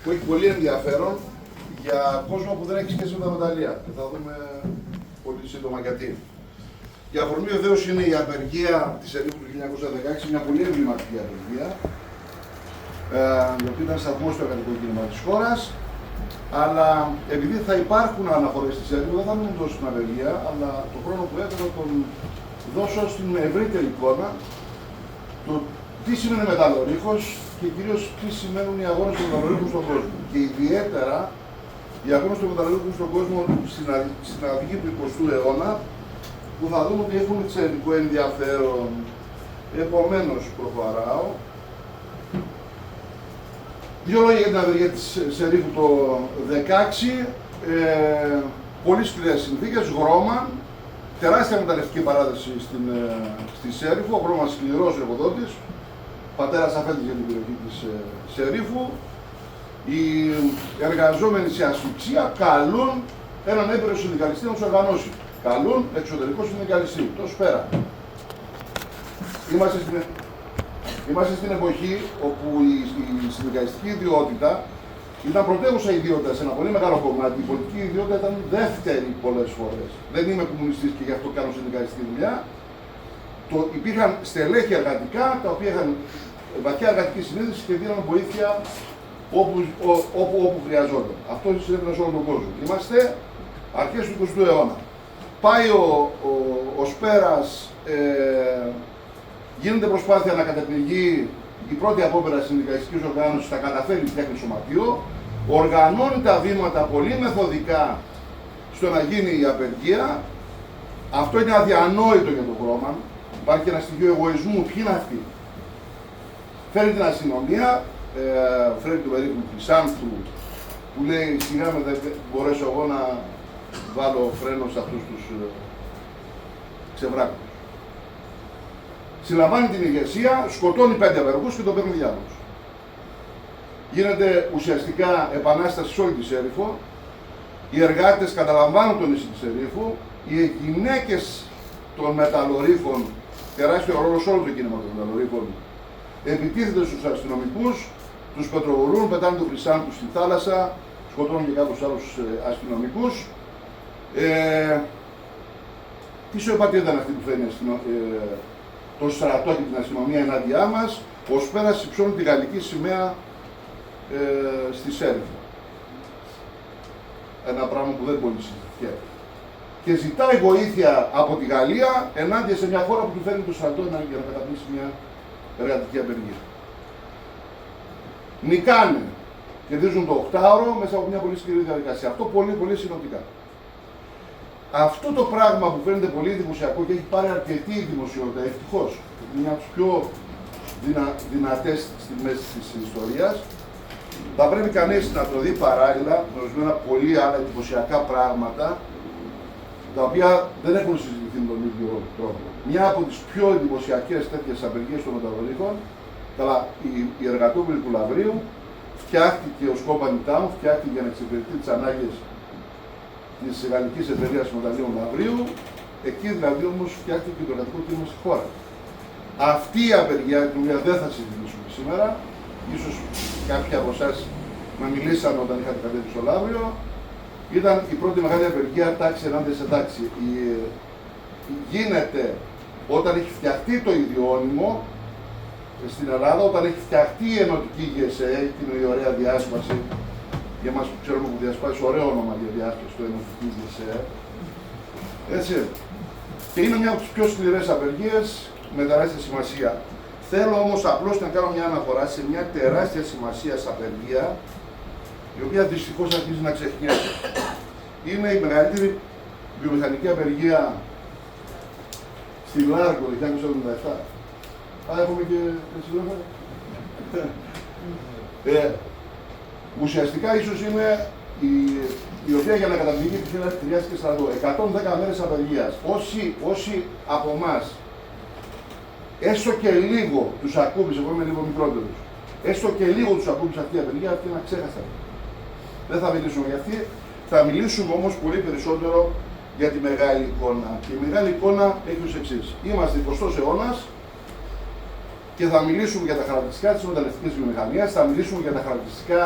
που έχει πολύ ενδιαφέρον για κόσμο που δεν έχει σχέση με τα μεταλλεία. Και θα δούμε πολύ σύντομα γιατί. Η αφορμή βεβαίως είναι η απεργία της Ερήφου του 1916, μια πολύ εμβληματική απεργία, η οποία ήταν σταθμός στο εργατικό κίνημα της χώρας. Αλλά επειδή θα υπάρχουν αναφορές της Ερήφου, δεν θα μείνουν τόσο στην απεργία, αλλά το χρόνο που έχω θα τον δώσω στην ευρύτερη εικόνα το τι σημαίνει μεταλλορύχος και κυρίως τι σημαίνουν οι αγώνες των μεταλλορύχων στον κόσμο. Και ιδιαίτερα οι αγώνες των μεταλλορύχων στον κόσμο στην αρχή του 20ου αιώνα, που θα δούμε ότι έχουν εξαιρετικό ενδιαφέρον. Επομένως, προχωράω. Δύο λόγια για την απεργία της Ερήφου το 2016. Πολύ σκληρές συνθήκες, Γρώμαν, τεράστια μεταλλευτική παράδοση στη Σέριφου, ο Γρώμαν σκληρός εργοδότης, πατέρας αφέντης για την περιοχή της Σερίφου. Οι εργαζόμενοι σε ασφυξία καλούν έναν έμπειρο συνδικαλιστή να τους οργανώσει. Καλούν εξωτερικό συνδικαλιστή, τόσο πέρα. Είμαστε στην εποχή όπου η συνδικαλιστική ιδιότητα ήταν πρωτεύουσα ιδιότητα σε ένα πολύ μεγάλο κομμάτι. Η πολιτική ιδιότητα ήταν δεύτερη πολλές φορές. Δεν είμαι κομμουνιστής και γι' αυτό κάνω συνδικαλιστική δουλειά. Υπήρχαν στελέχη εργατικά τα οποία είχαν βαθιά εργατική συνείδηση και δίναν βοήθεια όπου χρειαζόταν. Αυτό συνέβαινε σε όλο τον κόσμο. Είμαστε αρχές του 20ου αιώνα. Πάει ο Σπέρας, γίνεται προσπάθεια να καταπληγεί η πρώτη απόπειρα συνδικαλιστικής οργάνωσης, θα καταφέρει η φτιάχνει σωματείο, οργανώνει τα βήματα πολύ μεθοδικά στο να γίνει η απεργία. Αυτό είναι αδιανόητο για τον Γρώμαν. Υπάρχει και ένα στοιχείο εγωισμού. Ποιοι είναι αυτοί? Φέρνει την αστυνομία, φέρνει τον περίπου του Χρυσάνθου, που λέει σιγά με δεν μπορέσω εγώ να βάλω φρένο σε αυτούς τους ξεβράκους. Συλλαμβάνει την ηγεσία, σκοτώνει 5 απεργούς και τον παίρνει διάβολος. Γίνεται ουσιαστικά επανάσταση σε όλη τη Σέριφο. Οι εργάτες καταλαμβάνουν το νησί της Ερήφου. Οι γυναίκες των μεταλλορύφων, τεράστιο ρόλο σε όλο το κίνημα των μεταλλορύφων, επιτίθεται στους αστυνομικούς, τους πετροβολούν, πετάνε τον Χρυσάνθου στη θάλασσα, σκοτώνουν και κάποιους άλλους αστυνομικούς. Τι σωεπατία ήταν αυτή που φέρνει το στρατό και την αστυνομία ενάντια μας? Ο Σπέρας υψώνει τη γαλλική σημαία στη Σέριφο. Ένα πράγμα που δεν πολύ συζητιέται. Και ζητάει βοήθεια από τη Γαλλία ενάντια σε μια χώρα που του φέρνει το στρατό για να καταπλήσει μια εργατική απεργία. Νικάνε. Κερδίζουν το 8ωρο μέσα από μια πολύ σκληρή διαδικασία. Αυτό πολύ συνοπτικά. Αυτό το πράγμα που φαίνεται πολύ εντυπωσιακό και έχει πάρει αρκετή δημοσιότητα, ευτυχώς, είναι μια από τις πιο δυνατές στιγμές της ιστορίας, θα πρέπει κανείς να το δει παράλληλα με ορισμένα πολύ άλλα εντυπωσιακά πράγματα, τα οποία δεν έχουν συζητηθεί με τον ίδιο τρόπο. Μια από τις πιο εντυπωσιακές τέτοιες απεργίες των μεταλλορύχων, η εργατόπουλη του Λαβρίου, φτιάχτηκε ως company town, φτιάχτηκε για να εξυπηρετεί τις ανάγκες της γαλλικής εταιρείας μεταλλίων Λαβρίου, εκεί δηλαδή όμως φτιάχτηκε το εργατικό κίνημα στη χώρα. Αυτή η απεργία, την οποία δεν θα συζητήσουμε σήμερα, ίσως κάποιοι από εσάς να μιλήσαν όταν είχατε κατέβει στο Λαύριο, ήταν η πρώτη μεγάλη απεργία τάξη ενάντια σε τάξη. Γίνεται όταν έχει φτιαχτεί το ιδιώνυμο στην Ελλάδα, όταν έχει φτιαχτεί η ενωτική ΓΕΣΕ, την ωραία διάσπαση, για εμάς που ξέρουμε που διασπάσει, ωραίο όνομα για διάσπαση, το ενωτική ΓΕΣΕ. Έτσι. Και είναι μια από τις πιο σκληρές απεργίες με τεράστια σημασία. Θέλω όμως απλώς να κάνω μια αναφορά σε μια τεράστια σημασία απεργία, η οποία δυστυχώς αρχίζει να ξεχνιέται. Είναι η μεγαλύτερη βιομηχανική απεργία στη Λάρκο το 1977. Έχουμε και συντρόφια. Ουσιαστικά ίσως είναι η οποία για να καταπληγεί χρειάστηκε στρατό. 110 μέρες απεργίας. Όσοι από εμάς έστω και λίγο τους ακούμπησε, εγώ είμαι λίγο μικρότερος, έστω και λίγο τους ακούμπησε αυτή η απεργία, αυτή να ξέχασαν. Δεν θα μιλήσουμε για αυτή, θα μιλήσουμε όμως πολύ περισσότερο για τη μεγάλη εικόνα. Και η μεγάλη εικόνα έχει ως εξής. Είμαστε 20ος αιώνας και θα μιλήσουμε για τα χαρακτηριστικά της μεταλλευτικής βιομηχανίας, θα μιλήσουμε για τα χαρακτηριστικά